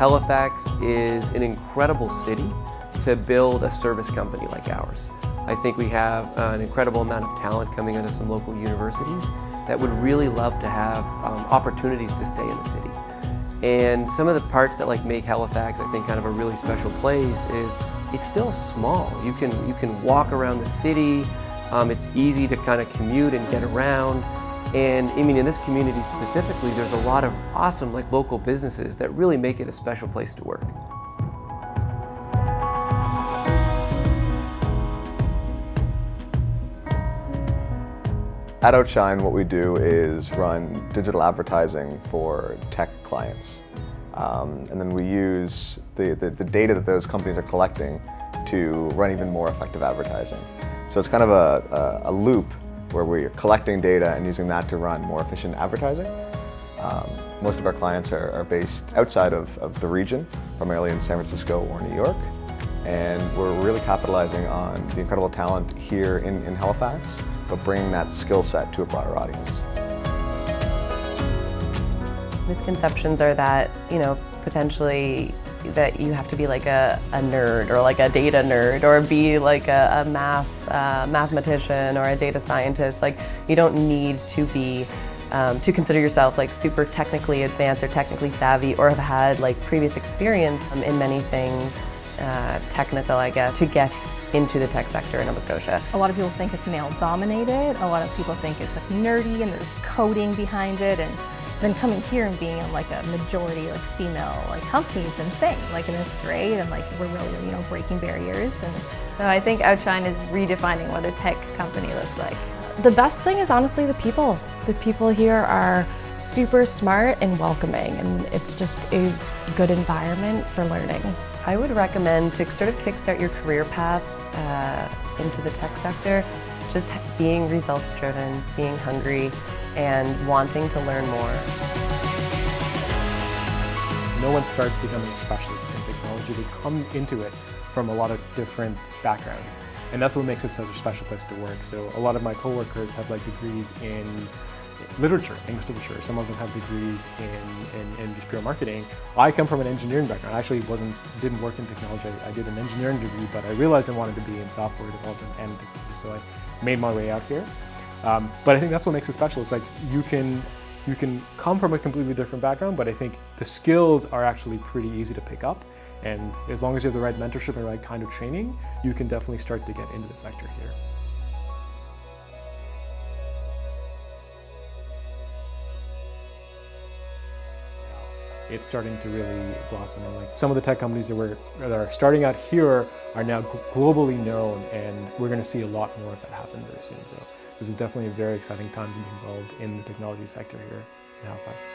Halifax is an incredible city to build a service company like ours. I think we have an incredible amount of talent coming out of some local universities that would really love to have opportunities to stay in the city. And some of the parts that make Halifax, I think, kind of a really special place is it's still small. You can walk around the city. It's easy to kind of commute and get around. And I mean, in this community specifically, there's a lot of awesome local businesses that really make it a special place to work. At Outshine, what we do is run digital advertising for tech clients. And then we use the data that those companies are collecting to run even more effective advertising. So it's kind of a loop where we're collecting data and using that to run more efficient advertising. Most of our clients are based outside of the region, primarily in San Francisco or New York. And we're really capitalizing on the incredible talent here in Halifax, but bringing that skill set to a broader audience. Misconceptions are that, potentially that you have to be like a nerd or like a data nerd or be like a mathematician or a data scientist. You don't need to be to consider yourself super technically advanced or technically savvy or have had previous experience in many things technical, I guess, to get into the tech sector in Nova Scotia. A lot of people think it's male dominated. A lot of people think it's nerdy and there's coding behind it, and then coming here and being in a majority female company is insane. And it's great, and we're really breaking barriers. And so I think Outshine is redefining what a tech company looks like. The best thing is honestly the people. The people here are super smart and welcoming, and it's a good environment for learning. I would recommend to sort of kickstart your career path into the tech sector, just being results driven, being hungry, and wanting to learn more. No one starts becoming a specialist in technology. They come into it from a lot of different backgrounds. And that's what makes it such a special place to work. So a lot of my coworkers have degrees in literature, English literature. Some of them have degrees in just pure marketing. I come from an engineering background. I actually didn't work in technology. I did an engineering degree, but I realized I wanted to be in software development and technology. So I made my way out here. But I think that's what makes it special. It's you can come from a completely different background, but I think the skills are actually pretty easy to pick up. And as long as you have the right mentorship and the right kind of training, you can definitely start to get into the sector here. It's starting to really blossom, and some of the tech companies that are starting out here are now globally known, and we're going to see a lot more of that happen very soon. So this is definitely a very exciting time to be involved in the technology sector here in Halifax.